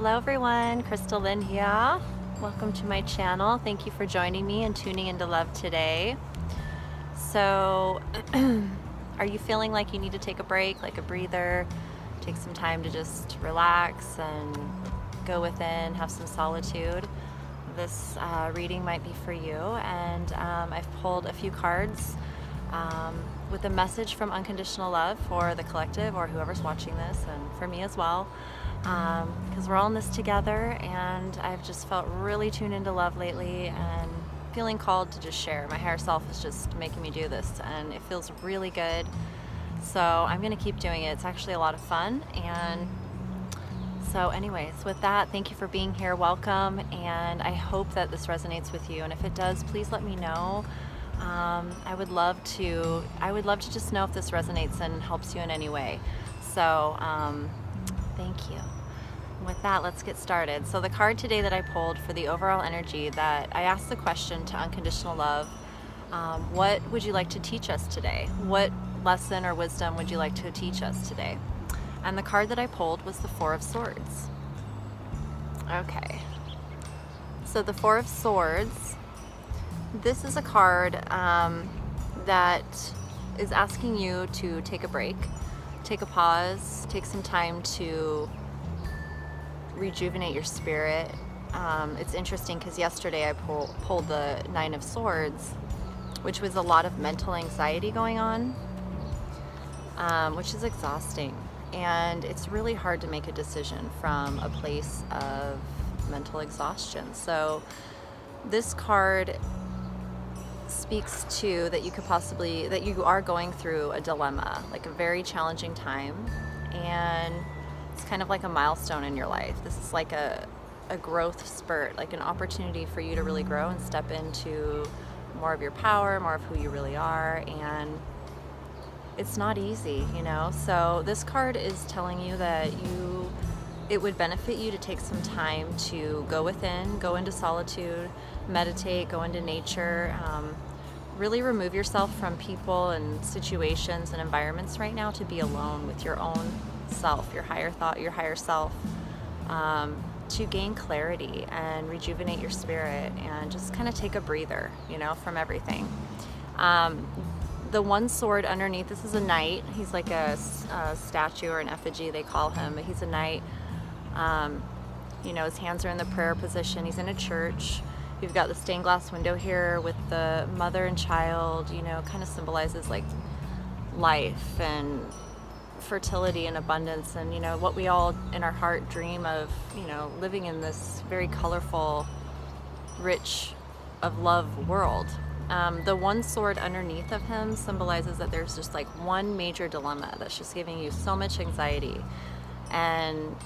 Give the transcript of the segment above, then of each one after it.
Hello everyone, Lynn here. Welcome to my channel. Thank you for joining me and tuning into love today. So, are you feeling like you need to take a break, like a breather, take some time to just relax and go within, have some solitude? This reading might be for you, and I've pulled a few cards with a message from unconditional love for the collective or whoever's watching this, and for me as well, because we're all in this together, and I've just felt really tuned into love lately and feeling called to just share. My higher self is just making me do this, and it feels really good, so I'm gonna keep doing it. It's actually a lot of fun. And so anyways, with that, thank you for being here. Welcome, and I hope that this resonates with you, and if it does, please let me know. I would love to just know if this resonates and helps you in any way. So thank you. With that, let's get started. So the card today that I pulled for the overall energy, that I asked the question to unconditional love, what would you like to teach us today? What lesson or wisdom would you like to teach us today? And the card that I pulled was the Four of Swords. Okay, so the Four of Swords, this is a card that is asking you to take a break, take a pause, take some time to rejuvenate your spirit. It's interesting because yesterday I pulled the Nine of Swords, which was a lot of mental anxiety going on, which is exhausting. And it's really hard to make a decision from a place of mental exhaustion. So this card speaks to that you are going through a dilemma, like a very challenging time, and it's kind of like a milestone in your life. This is like a growth spurt, like an opportunity for you to really grow and step into more of your power, more of who you really are, and it's not easy, you know? So this card is telling you that it would benefit you to take some time to go within, go into solitude, meditate, go into nature, really remove yourself from people and situations and environments right now to be alone with your own self, your higher thought, your higher self, to gain clarity and rejuvenate your spirit and just kind of take a breather, you know, from everything. The one sword underneath, this is a knight. He's like a statue or an effigy, they call him, but he's a knight. You know, his hands are in the prayer position. He's in a church. You've got the stained glass window here with the mother and child, you know, kind of symbolizes like life and fertility and abundance, and, you know, what we all in our heart dream of, you know, living in this very colorful, rich of love world. The one sword underneath of him symbolizes that there's just like one major dilemma that's just giving you so much anxiety and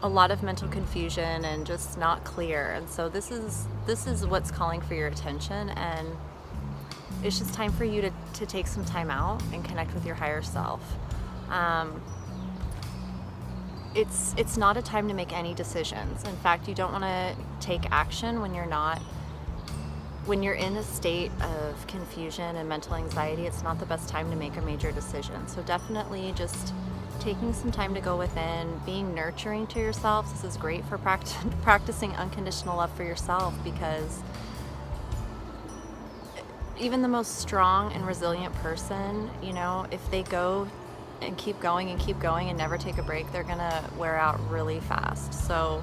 a lot of mental confusion and just not clear. And so this is what's calling for your attention, and it's just time for you to take some time out and connect with your higher self. It's not a time to make any decisions. In fact, you don't want to take action when you're in a state of confusion and mental anxiety. It's not the best time to make a major decision. So definitely just taking some time to go within, being nurturing to yourself. This is great for practicing unconditional love for yourself, because even the most strong and resilient person, you know, if they go and keep going and never take a break, they're gonna wear out really fast. So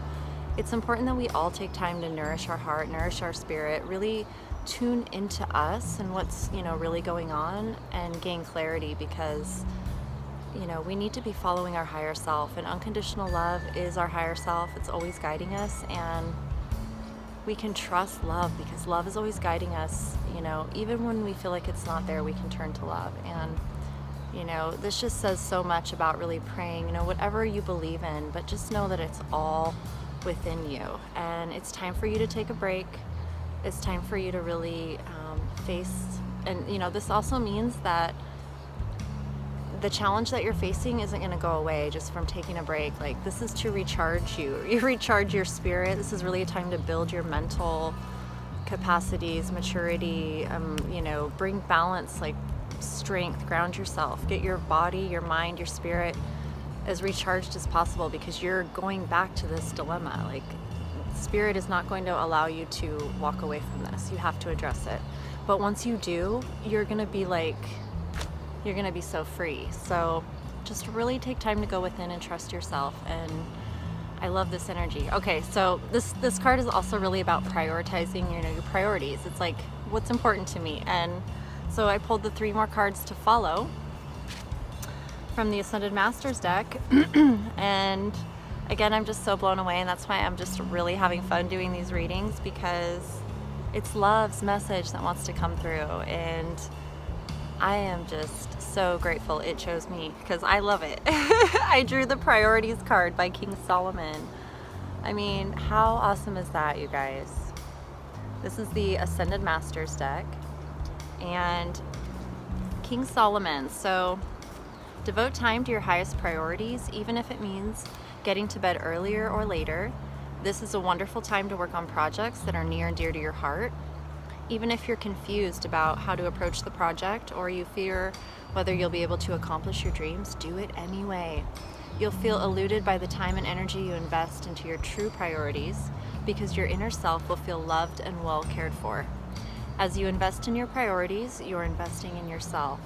it's important that we all take time to nourish our heart, nourish our spirit, really tune into us and what's, you know, really going on, and gain clarity, because, you know, we need to be following our higher self, and unconditional love is our higher self. It's always guiding us, and we can trust love because love is always guiding us. You know, even when we feel like it's not there, we can turn to love. And, you know, this just says so much about really praying, you know, whatever you believe in, but just know that it's all within you, and it's time for you to take a break. It's time for you to really face, and, you know, this also means that the challenge that you're facing isn't going to go away just from taking a break. Like, this is to recharge you. You recharge your spirit. This is really a time to build your mental capacities, maturity, you know, bring balance, like strength, ground yourself, get your body, your mind, your spirit as recharged as possible, because you're going back to this dilemma. Like, Spirit is not going to allow you to walk away from this. You have to address it. But once you do, you're gonna be so free. So just really take time to go within and trust yourself. And I love this energy. Okay, so this card is also really about prioritizing, your priorities. It's like, what's important to me? And so I pulled the 3 more cards to follow from the Ascended Masters deck. And again, I'm just so blown away, and that's why I'm just really having fun doing these readings, because it's love's message that wants to come through. And I am just so grateful it chose me, because I love it. I drew the Priorities card by King Solomon. I mean, how awesome is that, you guys? This is the Ascended Masters deck. And King Solomon, so devote time to your highest priorities, even if it means getting to bed earlier or later. This is a wonderful time to work on projects that are near and dear to your heart. Even if you're confused about how to approach the project, or you fear whether you'll be able to accomplish your dreams, do it anyway. You'll feel eluded by the time and energy you invest into your true priorities, because your inner self will feel loved and well cared for. As you invest in your priorities, you're investing in yourself.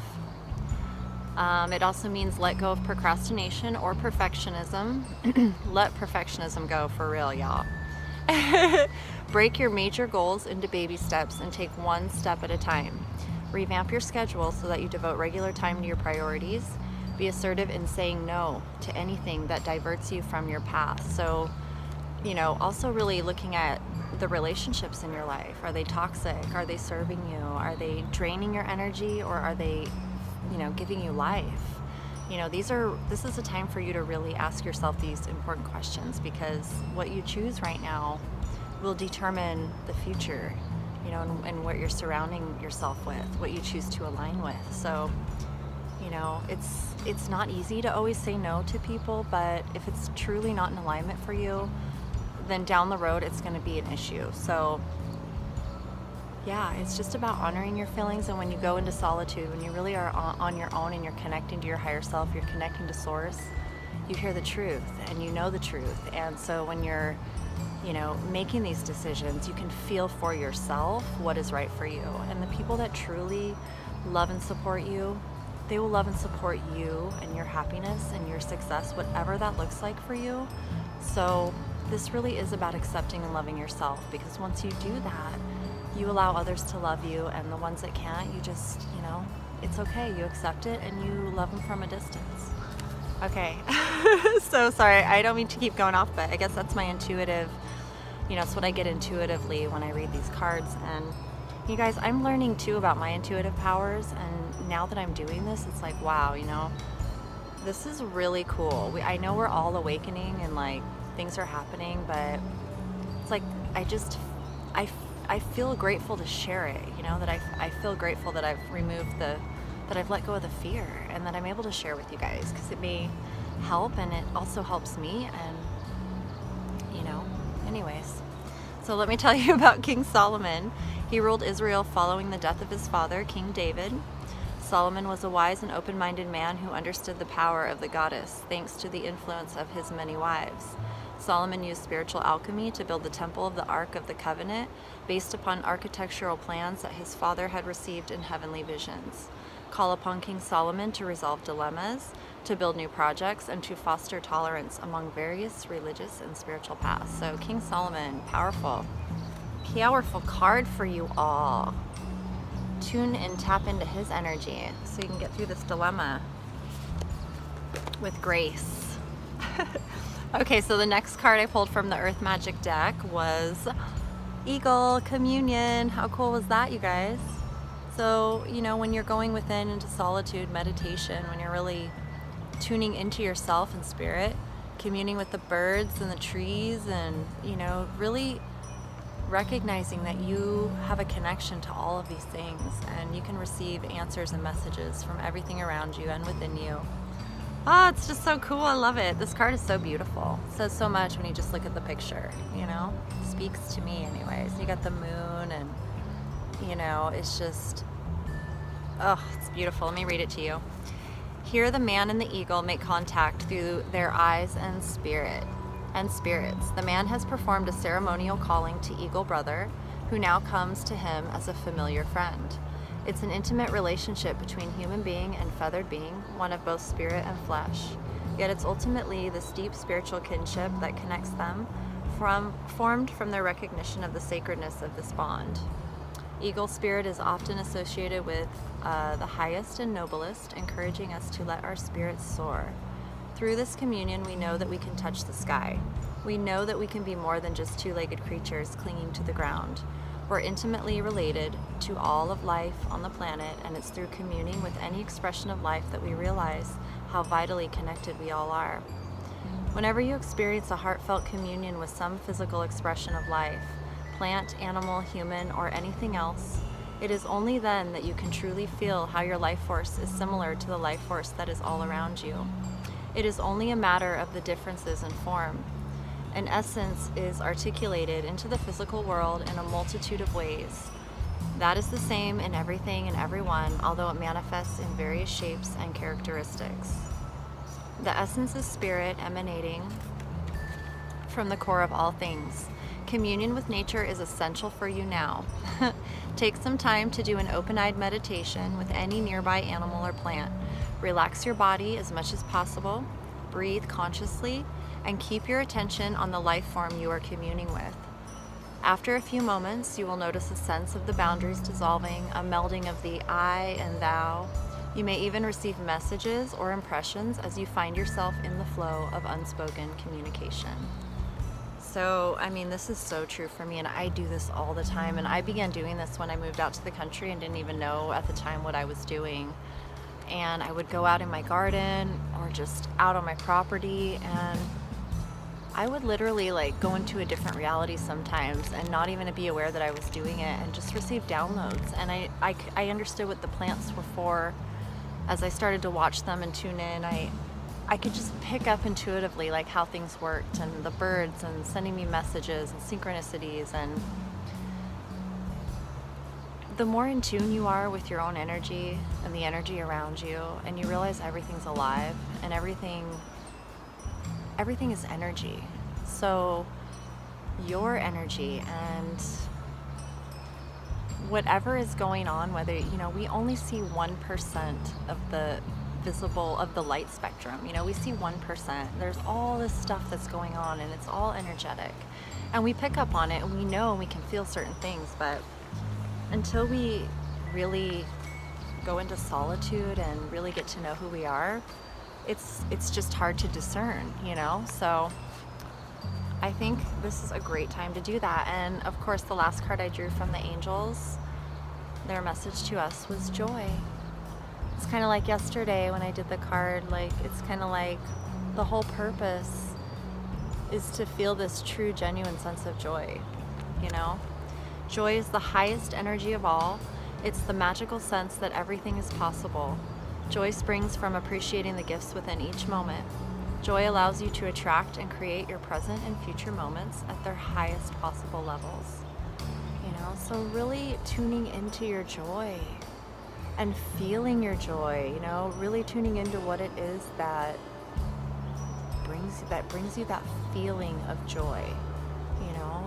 It also means let go of procrastination or perfectionism. Let perfectionism go for real, y'all. Break your major goals into baby steps and take one step at a time. Revamp your schedule so that you devote regular time to your priorities. Be assertive in saying no to anything that diverts you from your path. So, also really looking at the relationships in your life. Are they toxic? Are they serving you? Are they draining your energy, or are they giving you life? This is a time for you to really ask yourself these important questions, because what you choose right now will determine the future, and what you're surrounding yourself with, what you choose to align with. So, it's not easy to always say no to people, but if it's truly not in alignment for you, then down the road it's going to be an issue. So yeah, it's just about honoring your feelings. And when you go into solitude, when you really are on your own and you're connecting to your higher self, you're connecting to source, you hear the truth and you know the truth. And so when you're, making these decisions, you can feel for yourself what is right for you. And the people that truly love and support you, they will love and support you and your happiness and your success, whatever that looks like for you. So this really is about accepting and loving yourself, because once you do that, you allow others to love you, and the ones that can't, you just, it's okay. You accept it and you love them from a distance. Okay. So sorry, I don't mean to keep going off, but I guess that's my intuitive, it's what I get intuitively when I read these cards. And you guys, I'm learning too about my intuitive powers, and now that I'm doing this, it's like, wow, this is really cool. I know we're all awakening and like things are happening, but it's like, I feel grateful to share it, that I feel grateful that I've that I've let go of the fear, and that I'm able to share with you guys, because it may help, and it also helps me. And anyways, so let me tell you about King Solomon. He ruled Israel following the death of his father, King David. Solomon was a wise and open-minded man who understood the power of the goddess, thanks to the influence of his many wives. Solomon used spiritual alchemy to build the temple of the Ark of the Covenant, based upon architectural plans that his father had received in heavenly visions. Call upon King Solomon to resolve dilemmas, to build new projects, and to foster tolerance among various religious and spiritual paths. So King Solomon, powerful card for you all. Tune and tap into his energy so you can get through this dilemma with grace. Okay, so the next card I pulled from the Earth Magic deck was Eagle, Communion. How cool was that, you guys? So, when you're going within into solitude, meditation, when you're really tuning into yourself and spirit, communing with the birds and the trees, and, really recognizing that you have a connection to all of these things, and you can receive answers and messages from everything around you and within you. Oh, it's just so cool. I love it. This card is so beautiful. It says so much when you just look at the picture, It speaks to me anyways. You got the moon, and, it's just, oh, it's beautiful. Let me read it to you. Here the man and the eagle make contact through their eyes and spirits. The man has performed a ceremonial calling to Eagle Brother, who now comes to him as a familiar friend. It's an intimate relationship between human being and feathered being, one of both spirit and flesh. Yet it's ultimately this deep spiritual kinship that connects them, formed from their recognition of the sacredness of this bond. Eagle spirit is often associated with the highest and noblest, encouraging us to let our spirits soar. Through this communion, we know that we can touch the sky. We know that we can be more than just two-legged creatures clinging to the ground. We're intimately related to all of life on the planet, and it's through communing with any expression of life that we realize how vitally connected we all are. Whenever you experience a heartfelt communion with some physical expression of life, plant, animal, human, or anything else, it is only then that you can truly feel how your life force is similar to the life force that is all around you. It is only a matter of the differences in form. An essence is articulated into the physical world in a multitude of ways. That is the same in everything and everyone, although it manifests in various shapes and characteristics. The essence is spirit emanating from the core of all things. Communion with nature is essential for you now. Take some time to do an open-eyed meditation with any nearby animal or plant. Relax your body as much as possible, breathe consciously, and keep your attention on the life form you are communing with. After a few moments, you will notice a sense of the boundaries dissolving, a melding of the I and thou. You may even receive messages or impressions as you find yourself in the flow of unspoken communication. So, I mean, this is so true for me, and I do this all the time. And I began doing this when I moved out to the country and didn't even know at the time what I was doing. And I would go out in my garden or just out on my property, and I would literally like go into a different reality sometimes and not even be aware that I was doing it, and just receive downloads. And I understood what the plants were for. As I started to watch them and tune in, I could just pick up intuitively like how things worked, and the birds and sending me messages and synchronicities. And the more in tune you are with your own energy and the energy around you, and you realize everything's alive and everything is energy. So your energy and whatever is going on, whether, we only see 1% of the visible of the light spectrum. We see 1%. There's all this stuff that's going on, and it's all energetic, and we pick up on it, and we know, and we can feel certain things. But until we really go into solitude and really get to know who we are, it's just hard to discern, So I think this is a great time to do that. And of course, the last card I drew from the angels, their message to us was joy. It's kind of like yesterday when I did the card, it's kind of like the whole purpose is to feel this true, genuine sense of joy, Joy is the highest energy of all. It's the magical sense that everything is possible. Joy springs from appreciating the gifts within each moment. Joy allows you to attract and create your present and future moments at their highest possible levels. So really tuning into your joy and feeling your joy, really tuning into what it is that brings you that feeling of joy.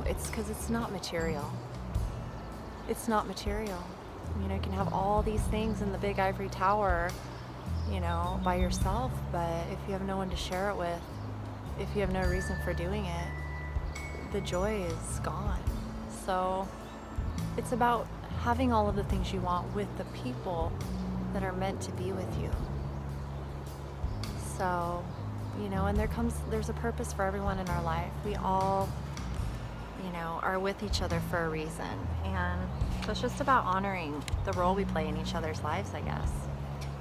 It's because it's not material. It's not material. You can have all these things in the big ivory tower, by yourself, but if you have no one to share it with, if you have no reason for doing it, the joy is gone. So it's about having all of the things you want with the people that are meant to be with you. So, and there's a purpose for everyone in our life. We all, are with each other for a reason. And so it's just about honoring the role we play in each other's lives, I guess.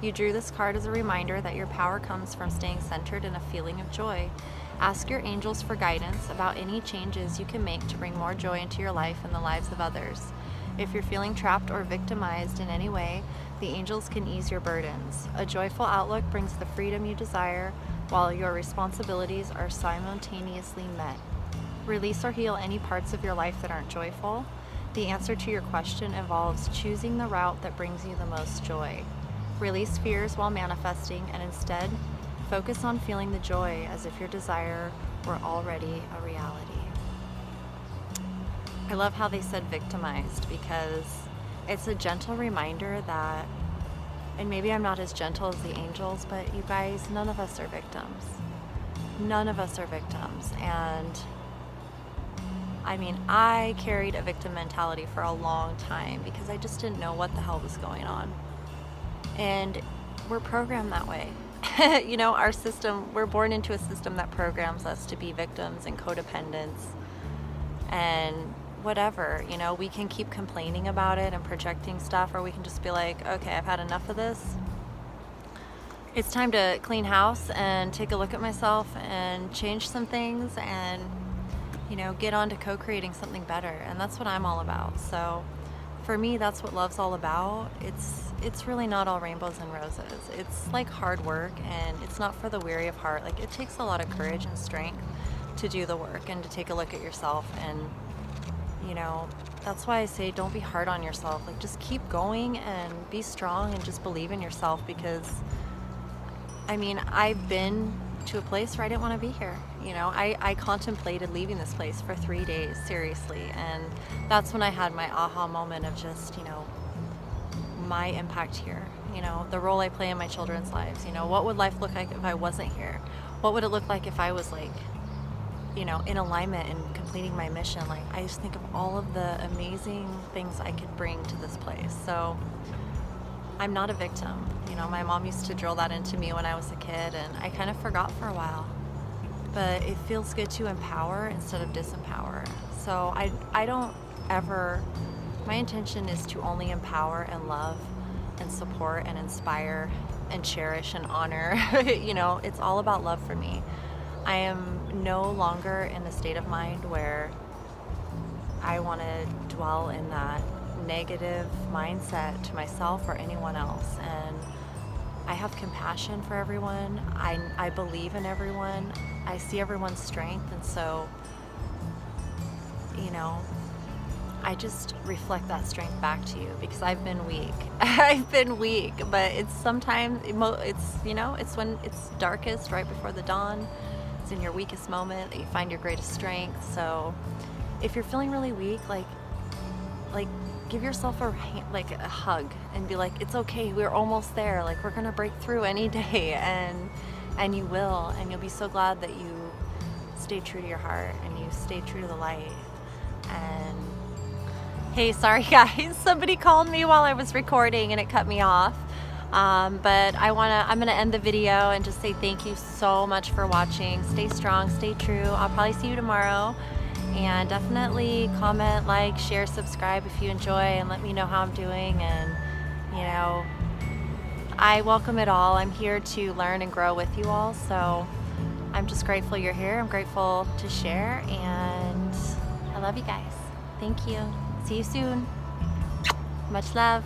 You drew this card as a reminder that your power comes from staying centered in a feeling of joy. Ask your angels for guidance about any changes you can make to bring more joy into your life and the lives of others. If you're feeling trapped or victimized in any way, the angels can ease your burdens. A joyful outlook brings the freedom you desire, while your responsibilities are simultaneously met. Release or heal any parts of your life that aren't joyful. The answer to your question involves choosing the route that brings you the most joy. Release fears while manifesting and instead focus on feeling the joy as if your desire were already a reality. I love how they said victimized, because it's a gentle reminder that, and maybe I'm not as gentle as the angels, but you guys, none of us are victims. None of us are victims. And I mean, I carried a victim mentality for a long time because I just didn't know what the hell was going on. And we're programmed that way. You know, our system, we're born into a system that programs us to be victims and codependents and whatever. You know, we can keep complaining about it and projecting stuff, or we can just be like, okay, I've had enough of this. It's time to clean house and take a look at myself and change some things and, you know, get on to co-creating something better. And that's what I'm all about. So for me, that's what love's all about. It's really not all rainbows and roses. It's like hard work, and it's not for the weary of heart. Like, it takes a lot of courage and strength to do the work and to take a look at yourself. And, you know, that's why I say don't be hard on yourself. Like, just keep going and be strong and just believe in yourself, because I mean, I've been to a place where I didn't want to be here. You know, I contemplated leaving this place for 3 days, seriously. And that's when I had my aha moment of just, you know, my impact here. You know, the role I play in my children's lives. You know, what would life look like if I wasn't here? What would it look like if I was, like, you know, in alignment and completing my mission? Like, I just think of all of the amazing things I could bring to this place. So I'm not a victim. You know, my mom used to drill that into me when I was a kid, and I kind of forgot for a while. But it feels good to empower instead of disempower. So I don't ever, my intention is to only empower and love and support and inspire and cherish and honor. You know, it's all about love for me. I am no longer in a state of mind where I want to dwell in that negative mindset to myself or anyone else. And I have compassion for everyone. I believe in everyone. I see everyone's strength, and so, you know, I just reflect that strength back to you, because I've been weak. I've been weak, but it's sometimes, it's, you know, it's when it's darkest, right before the dawn. It's in your weakest moment that you find your greatest strength. So if you're feeling really weak, like give yourself a hug and be like, it's okay, we're almost there. Like, we're gonna break through any day, and you will, and you'll be so glad that you stay true to your heart and you stay true to the light. And hey, sorry guys, somebody called me while I was recording and it cut me off. But I'm gonna end the video and just say thank you so much for watching. Stay strong, stay true. I'll probably see you tomorrow. And definitely comment, like, share, subscribe if you enjoy, and let me know how I'm doing. And, you know, I welcome it all. I'm here to learn and grow with you all. So I'm just grateful you're here. I'm grateful to share, and I love you guys. Thank you. See you soon. Much love.